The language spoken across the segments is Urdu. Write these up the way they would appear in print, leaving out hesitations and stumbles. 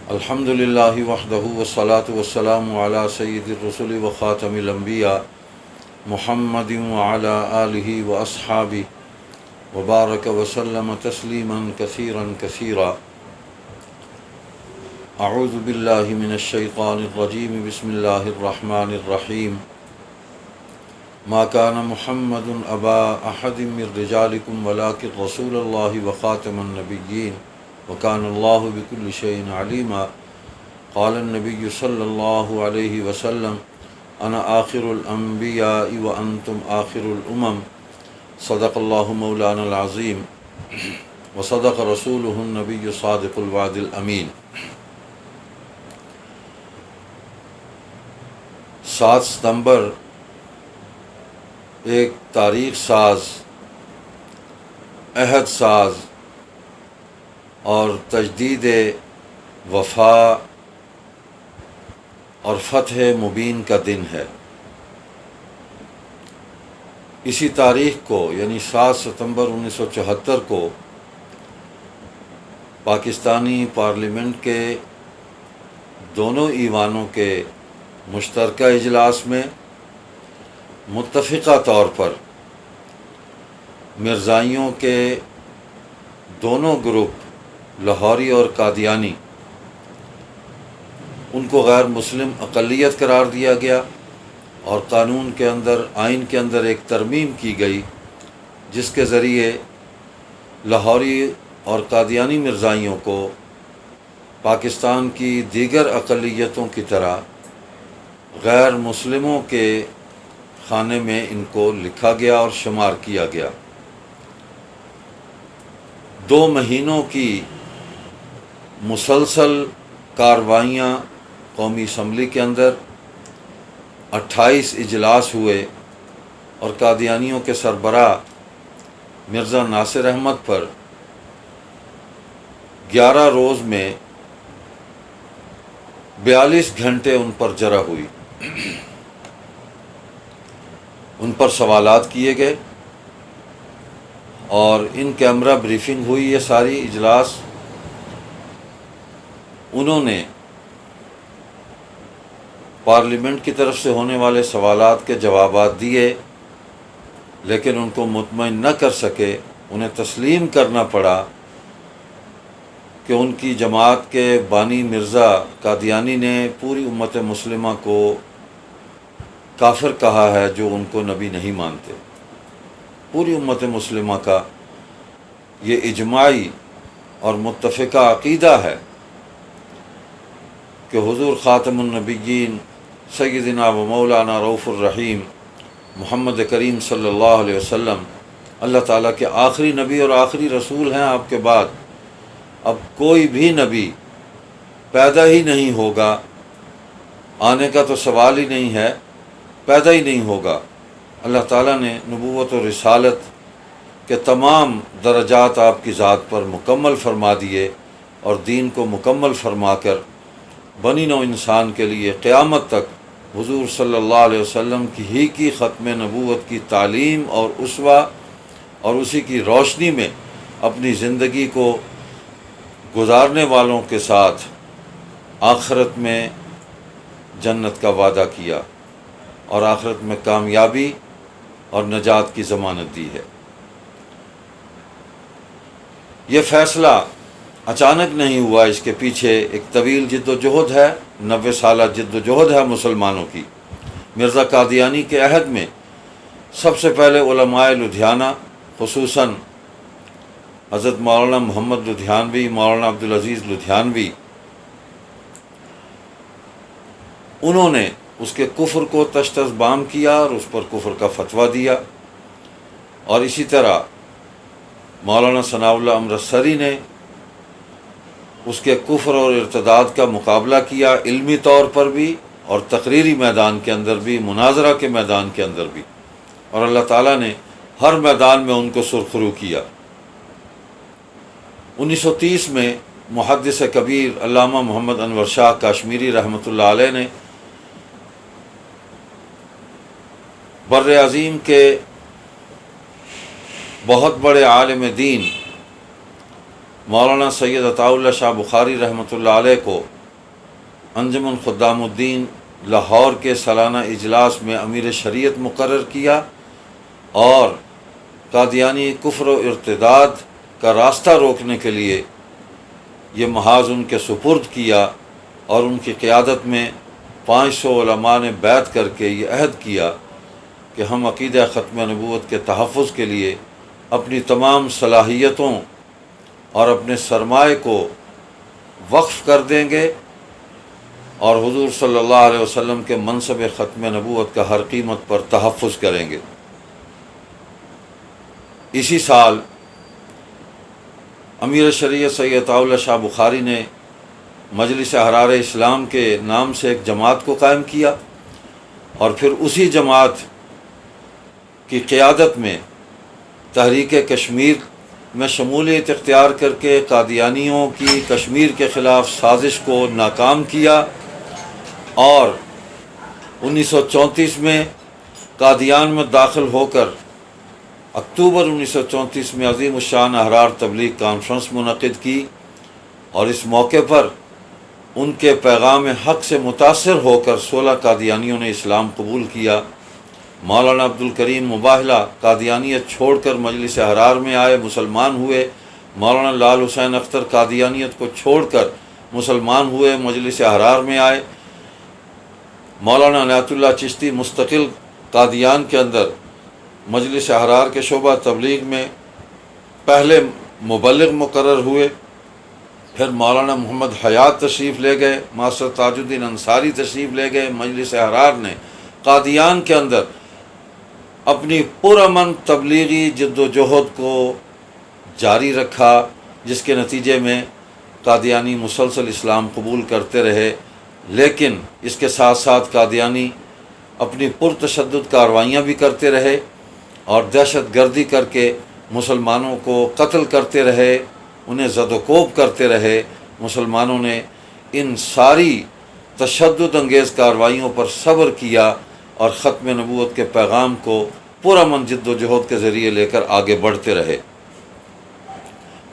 الحمد للہ وحدہ والصلاة والسلام علی سید الرسل وخاتم الانبیاء محمد وعلی آلہ واصحابہ وبارک وسلم تسلیما کثیرا کثیرا. اعوذ باللہ من الشیطان الرجیم. بسم اللہ الرحمن الرحیم. ما کان محمد ابا احد من رجالکم ولکن رسول اللہ وخاتم النبیین وکان اللہ بکل شیء علیما. قال النبی صلی اللہ علیہ وسلم انا آخر الانبیاء وانتم آخر الامم. صدق اللہ مولانا العظیم وصدق رسولہ النبی الصادق الوعد الامین. 7 ستمبر ایک تاریخ ساز، عہد ساز اور تجدید وفا اور فتح مبین کا دن ہے. اسی تاریخ کو یعنی 7 ستمبر 1974 کو پاکستانی پارلیمنٹ کے دونوں ایوانوں کے مشترکہ اجلاس میں متفقہ طور پر مرزائیوں کے دونوں گروپ لاہوری اور قادیانی ان کو غیر مسلم اقلیت قرار دیا گیا اور قانون کے اندر، آئین کے اندر ایک ترمیم کی گئی جس کے ذریعے لاہوری اور قادیانی مرزائیوں کو پاکستان کی دیگر اقلیتوں کی طرح غیر مسلموں کے خانے میں ان کو لکھا گیا اور شمار کیا گیا. 2 مہینوں کی مسلسل کارروائیاں قومی اسمبلی کے اندر 28 اجلاس ہوئے اور قادیانیوں کے سربراہ مرزا ناصر احمد پر 11 روز میں 42 گھنٹے ان پر جرح ہوئی. ان پر سوالات کیے گئے اور ان کیمرہ بریفنگ ہوئی. یہ ساری اجلاس انہوں نے پارلیمنٹ کی طرف سے ہونے والے سوالات کے جوابات دیے، لیکن ان کو مطمئن نہ کر سکے. انہیں تسلیم کرنا پڑا کہ ان کی جماعت کے بانی مرزا قادیانی نے پوری امت مسلمہ کو کافر کہا ہے جو ان کو نبی نہیں مانتے. پوری امت مسلمہ کا یہ اجماعی اور متفقہ عقیدہ ہے کہ حضور خاتم النبیین سیدنا و مولانا رؤوف الرحیم محمد کریم صلی اللہ علیہ وسلم اللہ تعالیٰ کے آخری نبی اور آخری رسول ہیں. آپ کے بعد اب کوئی بھی نبی پیدا ہی نہیں ہوگا، آنے کا تو سوال ہی نہیں ہے، پیدا ہی نہیں ہوگا. اللہ تعالیٰ نے نبوت و رسالت کے تمام درجات آپ کی ذات پر مکمل فرما دیے اور دین کو مکمل فرما کر بنی نوع انسان کے لیے قیامت تک حضور صلی اللہ علیہ وسلم کی ختم نبوت کی تعلیم اور اسوہ اور اسی کی روشنی میں اپنی زندگی کو گزارنے والوں کے ساتھ آخرت میں جنت کا وعدہ کیا اور آخرت میں کامیابی اور نجات کی ضمانت دی ہے. یہ فیصلہ اچانک نہیں ہوا، اس کے پیچھے ایک طویل جد و جہد ہے، 90 سالہ جد و جہد ہے مسلمانوں کی. مرزا قادیانی کے عہد میں سب سے پہلے علماء لدھیانہ، خصوصاً حضرت مولانا محمد لدھیانوی، مولانا عبدالعزیز لدھیانوی، انہوں نے اس کے کفر کو تشت بام کیا اور اس پر کفر کا فتویٰ دیا. اور اسی طرح مولانا ثناء اللہ امرتسری نے اس کے کفر اور ارتداد کا مقابلہ کیا، علمی طور پر بھی اور تقریری میدان کے اندر بھی، مناظرہ کے میدان کے اندر بھی، اور اللہ تعالیٰ نے ہر میدان میں ان کو سرخرو کیا. 1930 میں محدث کبیر علامہ محمد انور شاہ کاشمیری رحمۃ اللہ علیہ نے بر عظیم کے بہت بڑے عالم دین مولانا سید عطاء اللہ شاہ بخاری رحمۃ اللہ علیہ کو انجمن خدام الدین لاہور کے سالانہ اجلاس میں امیر شریعت مقرر کیا اور قادیانی کفر و ارتداد کا راستہ روکنے کے لیے یہ محاذ ان کے سپرد کیا، اور ان کی قیادت میں 500 علماء نے بیعت کر کے یہ عہد کیا کہ ہم عقیدہ ختم نبوت کے تحفظ کے لیے اپنی تمام صلاحیتوں اور اپنے سرمایہ کو وقف کر دیں گے، اور حضور صلی اللہ علیہ وسلم کے منصب ختم نبوت کا ہر قیمت پر تحفظ کریں گے۔ اسی سال امیر شریعت سید عطاء اللہ شاہ بخاری نے مجلس احرار اسلام کے نام سے ایک جماعت کو قائم کیا، اور پھر اسی جماعت کی قیادت میں تحریک کشمیر میں شمولیت اختیار کر کے قادیانیوں کی کشمیر کے خلاف سازش کو ناکام کیا، اور 1934 میں قادیان میں داخل ہو کر اکتوبر 1934 میں عظیم الشان احرار تبلیغ کانفرنس منعقد کی، اور اس موقع پر ان کے پیغام حق سے متاثر ہو کر 16 قادیانیوں نے اسلام قبول کیا۔ مولانا عبدالکریم مباہلہ قادیانیت چھوڑ کر مجلس احرار میں آئے، مسلمان ہوئے۔ مولانا لال حسین اختر قادیانیت کو چھوڑ کر مسلمان ہوئے، مجلس احرار میں آئے۔ مولانا عنایت اللہ چشتی مستقل قادیان کے اندر مجلس احرار کے شعبہ تبلیغ میں پہلے مبلغ مقرر ہوئے۔ پھر مولانا محمد حیات تشریف لے گئے، ماسٹر تاج الدین انصاری تشریف لے گئے۔ مجلس احرار نے قادیان کے اندر اپنی پرامن تبلیغی جد و جہد کو جاری رکھا، جس کے نتیجے میں قادیانی مسلسل اسلام قبول کرتے رہے، لیکن اس کے ساتھ ساتھ قادیانی اپنی پرتشدد کارروائیاں بھی کرتے رہے اور دہشت گردی کر کے مسلمانوں کو قتل کرتے رہے، انہیں زد و کوب کرتے رہے۔ مسلمانوں نے ان ساری تشدد انگیز کارروائیوں پر صبر کیا اور ختم نبوت کے پیغام کو پرامن جد و جہد کے ذریعے لے کر آگے بڑھتے رہے۔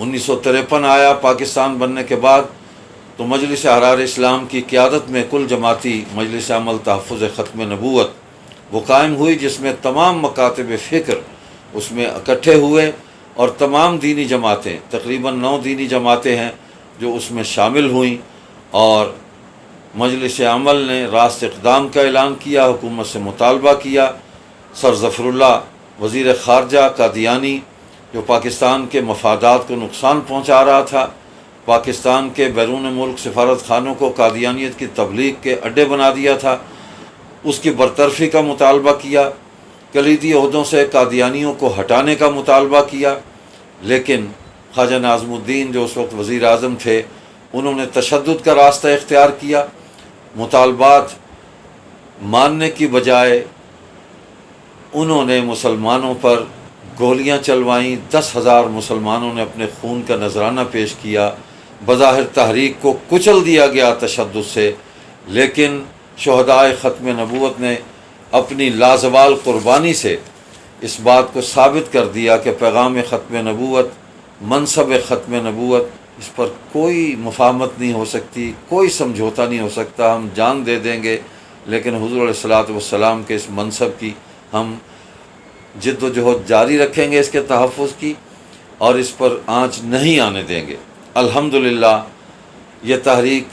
1953 آیا پاکستان بننے کے بعد، تو مجلس احرار اسلام کی قیادت میں کل جماعتی مجلس عمل تحفظ ختم نبوت وہ قائم ہوئی، جس میں تمام مکاتب فکر اس میں اکٹھے ہوئے، اور تمام دینی جماعتیں، تقریباً 9 دینی جماعتیں ہیں جو اس میں شامل ہوئیں، اور مجلس عمل نے راست اقدام کا اعلان کیا، حکومت سے مطالبہ کیا۔ سر ظفر اللہ وزیر خارجہ قادیانی، جو پاکستان کے مفادات کو نقصان پہنچا رہا تھا، پاکستان کے بیرون ملک سفارت خانوں کو قادیانیت کی تبلیغ کے اڈے بنا دیا تھا، اس کی برطرفی کا مطالبہ کیا، کلیدی عہدوں سے قادیانیوں کو ہٹانے کا مطالبہ کیا، لیکن خواجہ ناظم الدین جو اس وقت وزیر اعظم تھے، انہوں نے تشدد کا راستہ اختیار کیا۔ مطالبات ماننے کی بجائے انہوں نے مسلمانوں پر گولیاں چلوائیں، 10,000 مسلمانوں نے اپنے خون کا نذرانہ پیش کیا۔ بظاہر تحریک کو کچل دیا گیا تشدد سے، لیکن شہدائے ختم نبوت نے اپنی لازوال قربانی سے اس بات کو ثابت کر دیا کہ پیغام ختم نبوت، منصب ختم نبوت، اس پر کوئی مفاہمت نہیں ہو سکتی، کوئی سمجھوتا نہیں ہو سکتا۔ ہم جان دے دیں گے، لیکن حضور علیہ الصلوۃ والسلام کے اس منصب کی ہم جد و جہد جاری رکھیں گے، اس کے تحفظ کی، اور اس پر آنچ نہیں آنے دیں گے۔ الحمدللہ یہ تحریک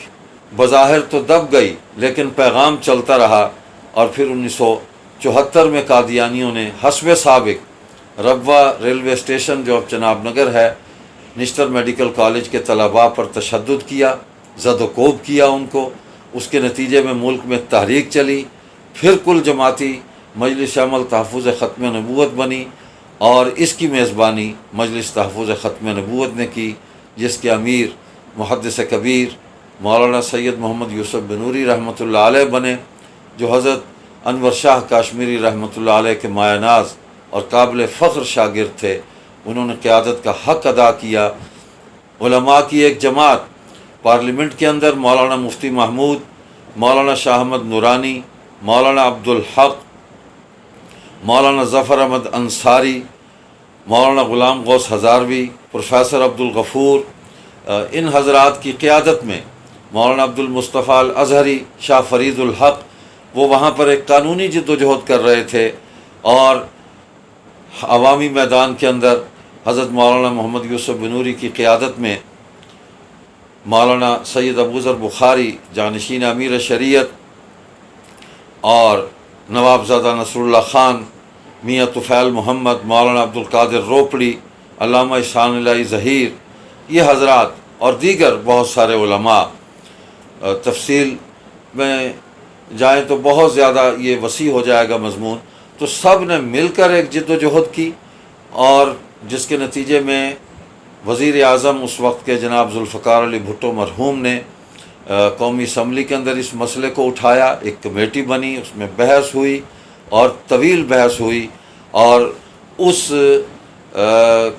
بظاہر تو دب گئی، لیکن پیغام چلتا رہا، اور پھر 1974 میں قادیانیوں نے حسب سابق ربوہ ریلوے اسٹیشن جو اب چناب نگر ہے، نشتر میڈیکل کالج کے طلباء پر تشدد کیا، زد و کوب کیا ان کو۔ اس کے نتیجے میں ملک میں تحریک چلی، پھر کل جماعتی مجلس عمل تحفظ ختم نبوت بنی، اور اس کی میزبانی مجلس تحفظ ختم نبوت نے کی، جس کے امیر محدث کبیر مولانا سید محمد یوسف بنوری رحمۃ اللہ علیہ بنے، جو حضرت انور شاہ کاشمیری رحمۃ اللہ علیہ کے مایہ ناز اور قابل فخر شاگرد تھے۔ انہوں نے قیادت کا حق ادا کیا۔ علماء کی ایک جماعت پارلیمنٹ کے اندر مولانا مفتی محمود، مولانا شاہ احمد نورانی، مولانا عبدالحق، مولانا ظفر احمد انصاری، مولانا غلام غوث ہزاروی، پروفیسر عبدالغفور، ان حضرات کی قیادت میں مولانا عبدالمصطفیٰ الازہری، شاہ فرید الحق، وہ وہاں پر ایک قانونی جد و جہد کر رہے تھے، اور عوامی میدان کے اندر حضرت مولانا محمد یوسف بنوری کی قیادت میں مولانا سید ابوذر بخاری جانشین امیر شریعت اور نوابزادہ نصر اللہ خان، میاں طفیل محمد، مولانا عبدالقادر روپڑی، علامہ احسان اللہ ظہیر، یہ حضرات اور دیگر بہت سارے علماء، تفصیل میں جائیں تو بہت زیادہ یہ وسیع ہو جائے گا مضمون، تو سب نے مل کر ایک جد و جہد کی، اور جس کے نتیجے میں وزیر اعظم اس وقت کے جناب ذوالفقار علی بھٹو مرحوم نے قومی اسمبلی کے اندر اس مسئلے کو اٹھایا، ایک کمیٹی بنی، اس میں بحث ہوئی اور طویل بحث ہوئی، اور اس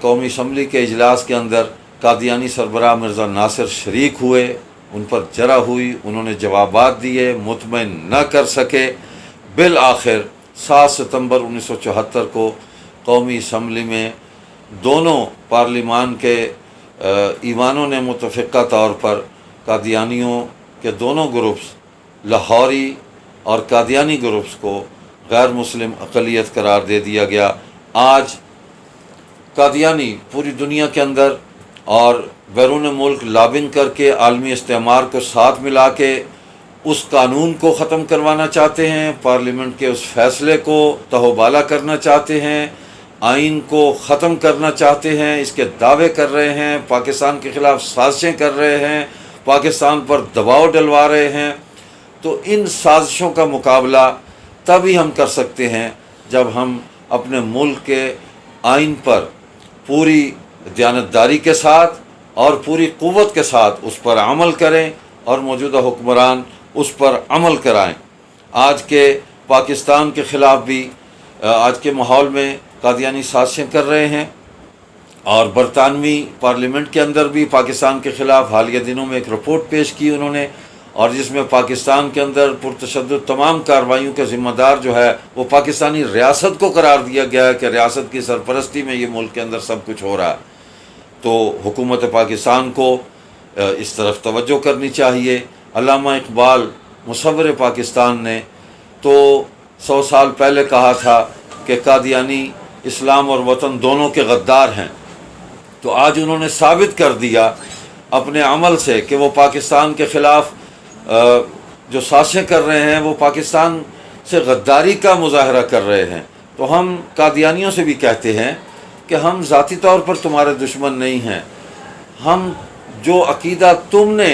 قومی اسمبلی کے اجلاس کے اندر قادیانی سربراہ مرزا ناصر شریک ہوئے، ان پر جرح ہوئی، انہوں نے جوابات دیے، مطمئن نہ کر سکے، بالآخر 7 ستمبر 1974 کو قومی اسمبلی میں دونوں پارلیمان کے ایوانوں نے متفقہ طور پر قادیانیوں کے دونوں گروپس، لاہوری اور قادیانی گروپس کو غیر مسلم اقلیت قرار دے دیا گیا۔ آج قادیانی پوری دنیا کے اندر اور بیرون ملک لابنگ کر کے عالمی استعمار کو ساتھ ملا کے اس قانون کو ختم کروانا چاہتے ہیں، پارلیمنٹ کے اس فیصلے کو تہوبالا کرنا چاہتے ہیں، آئین کو ختم کرنا چاہتے ہیں، اس کے دعوے کر رہے ہیں، پاکستان کے خلاف سازشیں کر رہے ہیں، پاکستان پر دباؤ ڈلوا رہے ہیں۔ تو ان سازشوں کا مقابلہ تبھی ہم کر سکتے ہیں جب ہم اپنے ملک کے آئین پر پوری دیانتداری کے ساتھ اور پوری قوت کے ساتھ اس پر عمل کریں اور موجودہ حکمران اس پر عمل کرائیں۔ آج کے پاکستان کے خلاف بھی آج کے ماحول میں قادیانی سازشیں کر رہے ہیں، اور برطانوی پارلیمنٹ کے اندر بھی پاکستان کے خلاف حالیہ دنوں میں ایک رپورٹ پیش کی انہوں نے، اور جس میں پاکستان کے اندر پرتشدد تمام کارروائیوں کے ذمہ دار جو ہے وہ پاکستانی ریاست کو قرار دیا گیا ہے کہ ریاست کی سرپرستی میں یہ ملک کے اندر سب کچھ ہو رہا ہے۔ تو حکومت پاکستان کو اس طرف توجہ کرنی چاہیے۔ علامہ اقبال مصور پاکستان نے تو 100 سال پہلے کہا تھا کہ قادیانی اسلام اور وطن دونوں کے غدار ہیں، تو آج انہوں نے ثابت کر دیا اپنے عمل سے کہ وہ پاکستان کے خلاف جو سازشیں کر رہے ہیں وہ پاکستان سے غداری کا مظاہرہ کر رہے ہیں۔ تو ہم قادیانیوں سے بھی کہتے ہیں کہ ہم ذاتی طور پر تمہارے دشمن نہیں ہیں، ہم جو عقیدہ تم نے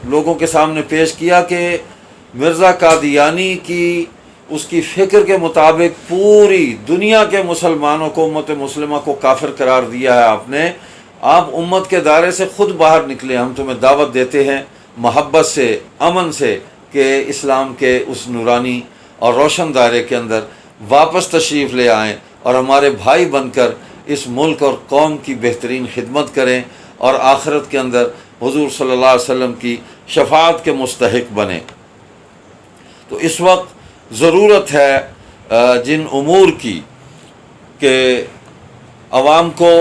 لوگوں کے سامنے پیش کیا کہ مرزا قادیانی کی اس کی فکر کے مطابق پوری دنیا کے مسلمانوں کو، امت مسلمہ کو کافر قرار دیا ہے آپ امت کے دائرے سے خود باہر نکلے، ہم تمہیں دعوت دیتے ہیں محبت سے، امن سے، کہ اسلام کے اس نورانی اور روشن دائرے کے اندر واپس تشریف لے آئیں اور ہمارے بھائی بن کر اس ملک اور قوم کی بہترین خدمت کریں اور آخرت کے اندر حضور صلی اللہ علیہ وسلم کی شفاعت کے مستحق بنیں۔ تو اس وقت ضرورت ہے جن امور کی کہ عوام کو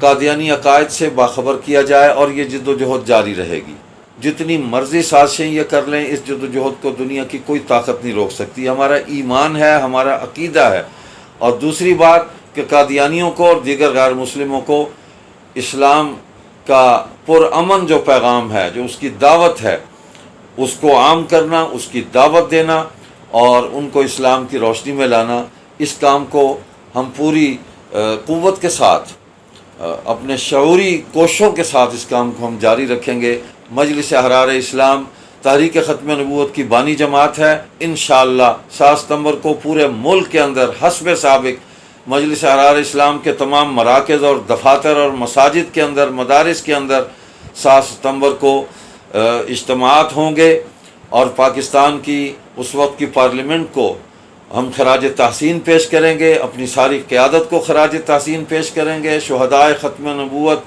قادیانی عقائد سے باخبر کیا جائے، اور یہ جد و جہد جاری رہے گی۔ جتنی مرضی سازشیں یہ کر لیں، اس جد و جہد کو دنیا کی کوئی طاقت نہیں روک سکتی۔ ہمارا ایمان ہے، ہمارا عقیدہ ہے۔ اور دوسری بات کہ قادیانیوں کو اور دیگر غیر مسلموں کو اسلام کا پرامن جو پیغام ہے، جو اس کی دعوت ہے، اس کو عام کرنا، اس کی دعوت دینا اور ان کو اسلام کی روشنی میں لانا، اس کام کو ہم پوری قوت کے ساتھ، اپنے شعوری کوششوں کے ساتھ اس کام کو ہم جاری رکھیں گے۔ مجلس احرار اسلام تحریک ختم نبوت کی بانی جماعت ہے۔ انشاءاللہ 7 ستمبر کو پورے ملک کے اندر حسب سابق مجلس احرار اسلام کے تمام مراکز اور دفاتر اور مساجد کے اندر، مدارس کے اندر 7 ستمبر کو اجتماعات ہوں گے، اور پاکستان کی اس وقت کی پارلیمنٹ کو ہم خراج تحسین پیش کریں گے، اپنی ساری قیادت کو خراج تحسین پیش کریں گے۔ شہدائے ختم نبوت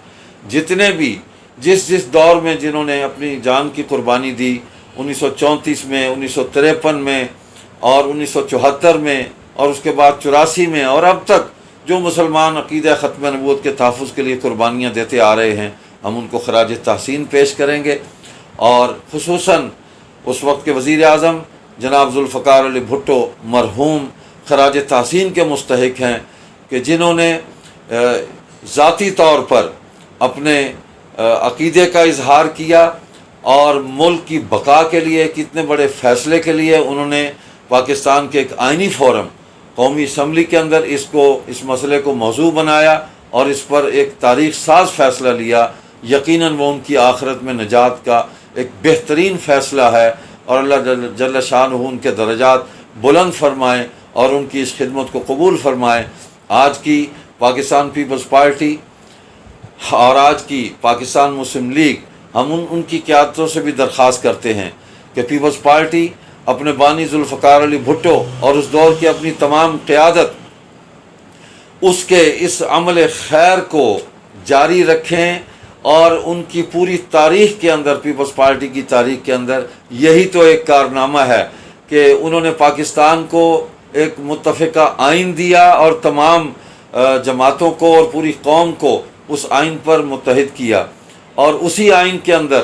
جتنے بھی جس دور میں جنہوں نے اپنی جان کی قربانی دی، 1934 میں، 1953 میں اور 1974 میں اور اس کے بعد 84 میں، اور اب تک جو مسلمان عقیدہ ختم نبوت کے تحفظ کے لیے قربانیاں دیتے آ رہے ہیں، ہم ان کو خراج تحسین پیش کریں گے، اور خصوصاً اس وقت کے وزیر اعظم جناب ذوالفقار علی بھٹو مرحوم خراج تحسین کے مستحق ہیں، کہ جنہوں نے ذاتی طور پر اپنے عقیدے کا اظہار کیا، اور ملک کی بقا کے لیے کتنے بڑے فیصلے کے لیے انہوں نے پاکستان کے ایک آئینی فورم قومی اسمبلی کے اندر اس مسئلے کو موضوع بنایا اور اس پر ایک تاریخ ساز فیصلہ لیا۔ یقیناً وہ ان کی آخرت میں نجات کا ایک بہترین فیصلہ ہے، اور اللہ جل شانہ ان کے درجات بلند فرمائے اور ان کی اس خدمت کو قبول فرمائے۔ آج کی پاکستان پیپلز پارٹی اور آج کی پاکستان مسلم لیگ، ہم ان کی قیادتوں سے بھی درخواست کرتے ہیں کہ پیپلز پارٹی اپنے بانی ذوالفقار علی بھٹو اور اس دور کی اپنی تمام قیادت اس کے اس عمل خیر کو جاری رکھیں، اور ان کی پوری تاریخ کے اندر، پیپلز پارٹی کی تاریخ کے اندر یہی تو ایک کارنامہ ہے کہ انہوں نے پاکستان کو ایک متفقہ آئین دیا اور تمام جماعتوں کو اور پوری قوم کو اس آئین پر متحد کیا، اور اسی آئین کے اندر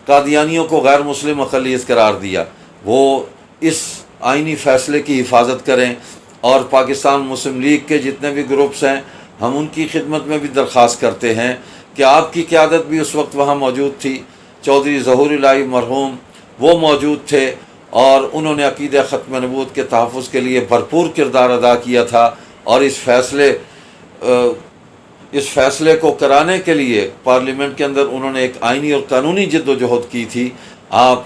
قادیانیوں کو غیر مسلم اقلیت قرار دیا۔ وہ اس آئینی فیصلے کی حفاظت کریں، اور پاکستان مسلم لیگ کے جتنے بھی گروپس ہیں، ہم ان کی خدمت میں بھی درخواست کرتے ہیں کہ آپ کی قیادت بھی اس وقت وہاں موجود تھی، چودھری ظہور الہی مرحوم وہ موجود تھے، اور انہوں نے عقیدہ ختم نبوت کے تحفظ کے لیے بھرپور کردار ادا کیا تھا، اور اس فیصلے کو کرانے کے لیے پارلیمنٹ کے اندر انہوں نے ایک آئینی اور قانونی جد و جہد کی تھی۔ آپ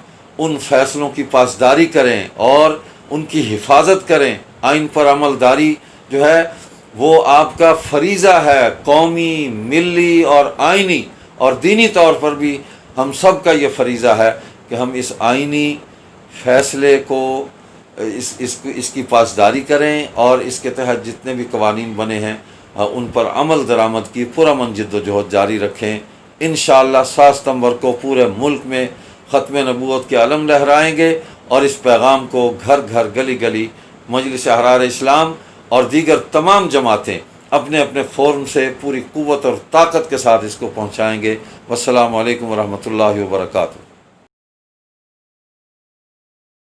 ان فیصلوں کی پاسداری کریں اور ان کی حفاظت کریں۔ آئین پر عمل داری جو ہے وہ آپ کا فریضہ ہے، قومی، ملی اور آئینی اور دینی طور پر بھی ہم سب کا یہ فریضہ ہے کہ ہم اس آئینی فیصلے کو اس کی پاسداری کریں، اور اس کے تحت جتنے بھی قوانین بنے ہیں ان پر عمل درآمد کی پرامن جد و جہد جاری رکھیں۔ انشاءاللہ 7 ستمبر کو پورے ملک میں ختم نبوت کے علم لہرائیں گے، اور اس پیغام کو گھر گھر، گلی گلی مجلس احرار اسلام اور دیگر تمام جماعتیں اپنے اپنے فورم سے پوری قوت اور طاقت کے ساتھ اس کو پہنچائیں گے۔ والسلام علیکم ورحمۃ اللہ وبرکاتہ۔